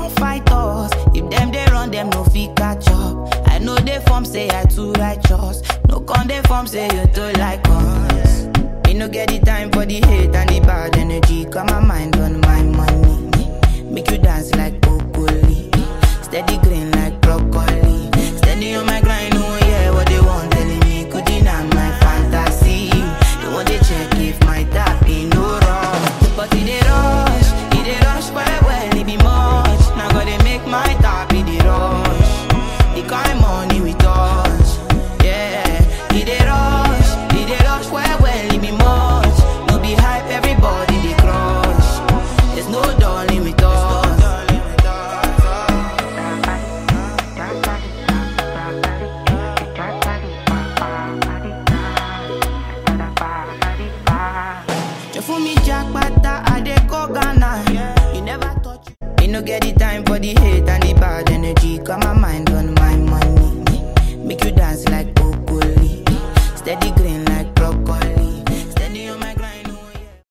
go fight us. If them they run, them no fit catch up. I know they form say I too righteous. No con they form say you too like us. Me no get the time for the hate and the bad energy. Got my mind on my money. Make you dance like broccoli. Steady green like broccoli. Steady on my grind, oh yeah, what they want telling me. Could deny my fantasy. They want to check if my tap ain't no wrong. But it they rush well, it be much. Now gotta make my tap in the rush. The kind money we touch, yeah. It they rush well, it be much. No be hype, everybody they crush. There's no darling with us. Jefumi Jackpata, I dey go Ghana. You never touch. Me no get the time for the hate and the bad energy. Got my mind on my money. Make you dance like broccoli. Steady green like broccoli. Steady on my